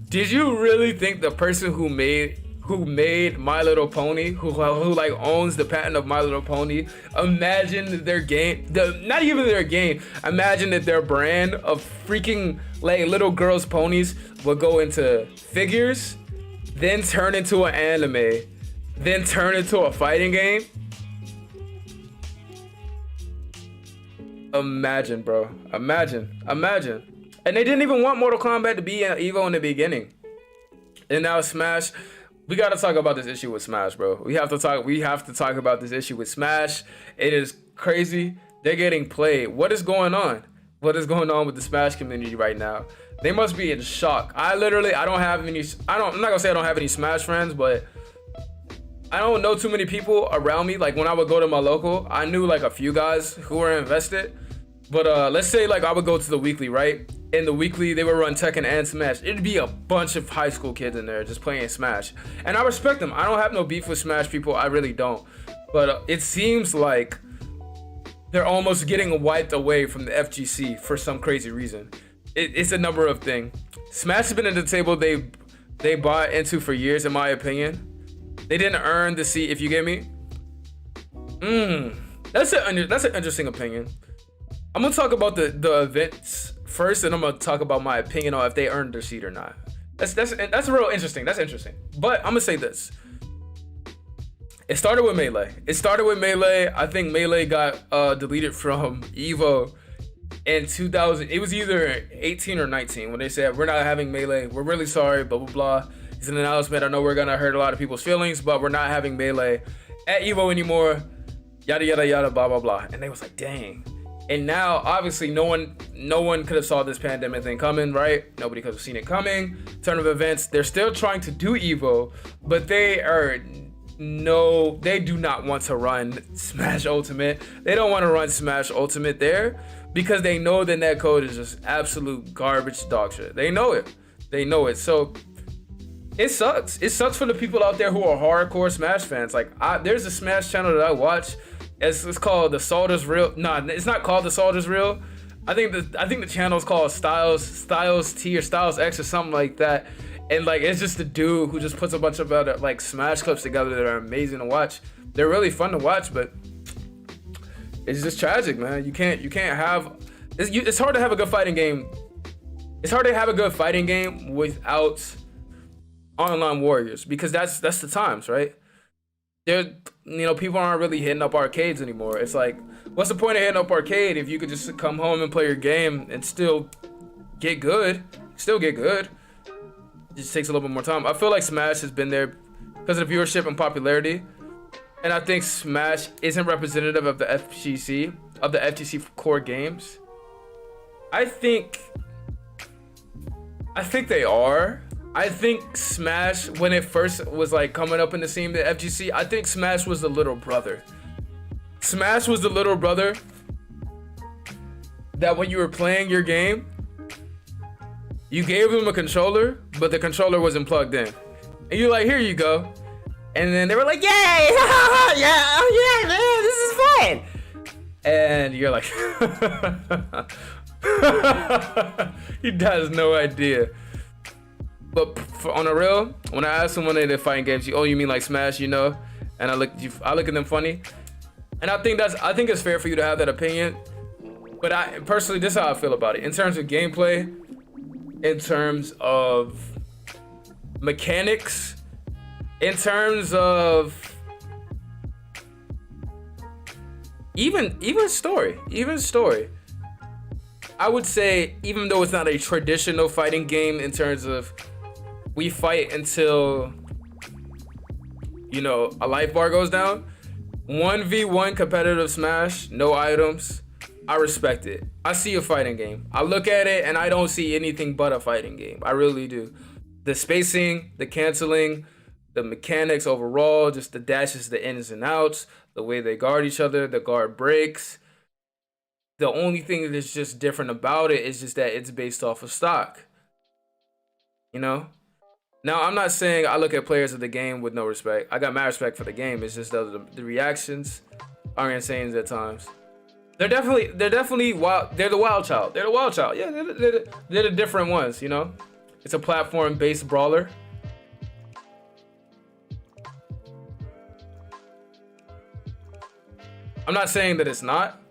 Did you really think the person who made My Little Pony, who like owns the patent of My Little Pony, imagine their game, not even their game, imagine that their brand of freaking like little girls ponies would go into figures, then turn into an anime, then turn into a fighting game? Imagine, bro. Imagine. And they didn't even want Mortal Kombat to be an Evo in the beginning. And now Smash, we gotta talk about this issue with Smash, bro. We have to talk about this issue with Smash. It is crazy. They're getting played. What is going on? What is going on with the Smash community right now? They must be in shock. I'm not gonna say I don't have any Smash friends, but I don't know too many people around me. Like when I would go to my local, I knew like a few guys who were invested. But let's say like I would go to the weekly, right? In the weekly, they would run Tekken and Smash. It'd be a bunch of high school kids in there just playing Smash. And I respect them. I don't have no beef with Smash people. I really don't. But it seems like they're almost getting wiped away from the FGC for some crazy reason. It's a number of things. Smash has been at the table they bought into for years, in my opinion. They didn't earn the seat, if you get me. That's an interesting opinion. I'm gonna talk about the events first, and I'm gonna talk about my opinion on if they earned their seat or not. That's real interesting. That's interesting. But I'm gonna say this. It started with Melee. I think Melee got deleted from Evo in 2000. It was either 18 or 19 when they said, we're not having Melee. We're really sorry, blah, blah, blah. It's an announcement. I know we're gonna hurt a lot of people's feelings, but we're not having Melee at Evo anymore. Yada, yada, yada, blah, blah, blah. And they was like, dang. And now, obviously, no one could have saw this pandemic thing coming, right? Nobody could have seen it coming. Turn of events, they're still trying to do Evo, but they do not want to run Smash Ultimate. They don't want to run Smash Ultimate there because they know the netcode is just absolute garbage dog shit. They know it. So it sucks. It sucks for the people out there who are hardcore Smash fans. Like, there's a Smash channel that I watch. It's called The Salt Is Real. Nah, it's not called The Salt Is Real. I think the channel is called Styles T or Styles X or something like that. And like it's just a dude who just puts a bunch of other like Smash clips together that are amazing to watch. They're really fun to watch, but it's just tragic, man. You can't have. It's hard to have a good fighting game. It's hard to have a good fighting game without online warriors because that's the times, right? People aren't really hitting up arcades anymore. It's like, what's the point of hitting up arcade if you could just come home and play your game and still get good? It just takes a little bit more time. I feel like Smash has been there because of the viewership and popularity. And I think Smash isn't representative of the FGC core games. I think they are. I think Smash, when it first was like coming up in the scene, the FGC, I think Smash was the little brother. Smash was the little brother that when you were playing your game, you gave them a controller, but the controller wasn't plugged in. And you're like, here you go. And then they were like, yay! Yeah, oh yeah, man, this is fun. And you're like, he has no idea. But on a real, when I ask someone they fighting games, you mean like Smash, And I look at them funny, and I think it's fair for you to have that opinion. But I personally, this is how I feel about it. In terms of gameplay, in terms of mechanics, in terms of even story. I would say, even though it's not a traditional fighting game in terms of we fight until, a life bar goes down. 1v1 competitive Smash, no items. I respect it. I see a fighting game. I look at it and I don't see anything but a fighting game. I really do. The spacing, the canceling, the mechanics overall, just the dashes, the ins and outs, the way they guard each other, the guard breaks. The only thing that's just different about it is just that it's based off of stock. Now, I'm not saying I look at players of the game with no respect. I got mad respect for the game. It's just the reactions are insane at times. They're definitely wild. They're the wild child. They're the wild child. Yeah, they're the different ones, you know? It's a platform-based brawler. I'm not saying that it's not,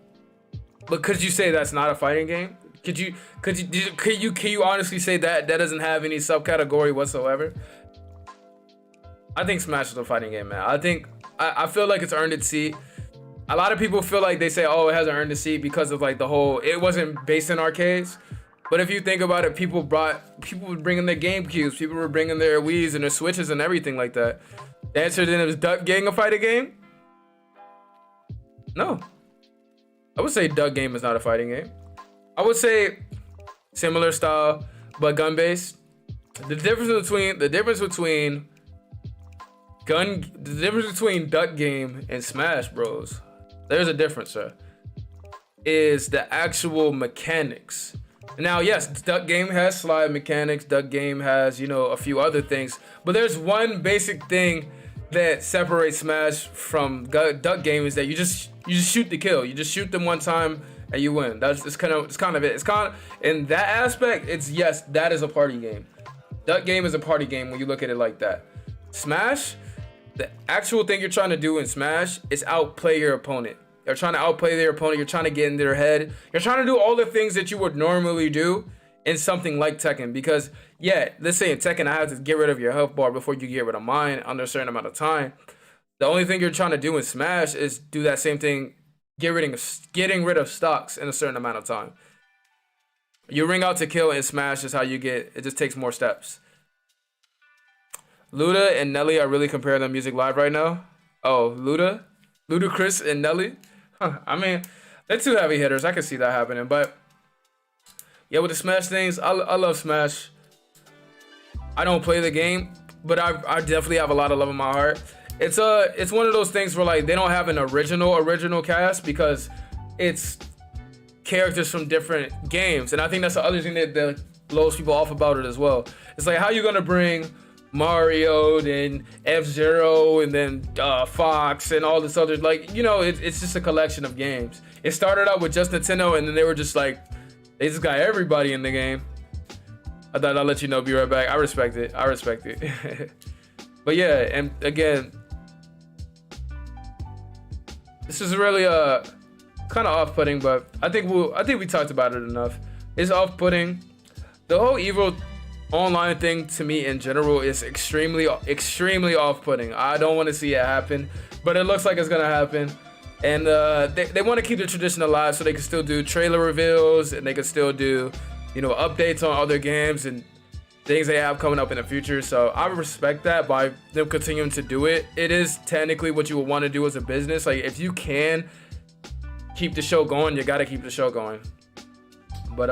but could you say that's not a fighting game? Could you honestly say that doesn't have any subcategory whatsoever? I think Smash is a fighting game, man. I feel like it's earned its seat. A lot of people feel like they say, oh, it hasn't earned a seat because of like the whole, it wasn't based in arcades. But if you think about it, people would bring in their GameCubes, people were bringing their Wiis and their Switches and everything like that. The answer then is Duck Gang a fighting game? No. I would say Duck Game is not a fighting game. I would say similar style, but gun-based. The difference between Duck Game and Smash Bros. There's a difference, sir. Is the actual mechanics. Now, yes, Duck Game has slide mechanics. Duck Game has, you know, a few other things. But there's one basic thing that separates Smash from Duck Game is that you just shoot the kill. You just shoot them one time and you win. It's kind of it. It's kind of in that aspect. It's yes, that is a party game. Duck Game is a party game when you look at it like that. Smash, the actual thing you're trying to do in Smash is outplay your opponent. You're trying to outplay their opponent. You're trying to get in their head. You're trying to do all the things that you would normally do in something like Tekken. Because, yeah, let's say in Tekken, I have to get rid of your health bar before you get rid of mine under a certain amount of time. The only thing you're trying to do in Smash is do that same thing, getting rid of stocks in a certain amount of time. You ring out to kill in Smash is how you get, it just takes more steps. Luda and Nelly are really comparing their music live right now. Oh, Ludacris and Nelly. Huh. I mean, they're two heavy hitters. I can see that happening. But yeah, with the Smash things, I love Smash. I don't play the game, but I definitely have a lot of love in my heart. It's one of those things where like they don't have an original cast because it's characters from different games, and I think that's the other thing that blows people off about it as well. It's like, how you gonna bring Mario, then F-Zero, and then Fox, and all this other, like, you know, it's just a collection of games. It started out with just Nintendo, and then they were just like, they just got everybody in the game. I thought I'd let you know, be right back. I respect it. But yeah, and again, this is really kind of off-putting, but I think we talked about it enough. It's off-putting. The whole Evo online thing to me in general is extremely off-putting. I don't want to see it happen, but it looks like it's gonna happen. And they want to keep the tradition alive so they can still do trailer reveals and they can still do, you know, updates on other games and things they have coming up in the future. So I respect that by them continuing to do it. It is technically what you would want to do as a business. Like, if you can keep the show going, you got to keep the show going. But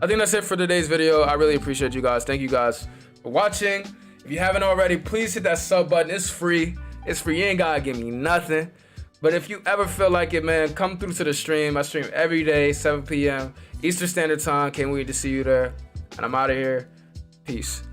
I think that's it for today's video. I really appreciate you guys. Thank you guys for watching. If you haven't already, please hit that sub button. It's free. It's free. You ain't gotta give me nothing. But if you ever feel like it, man, come through to the stream. I stream every day, 7 p.m. Eastern Standard Time. Can't wait to see you there. And I'm out of here. Peace.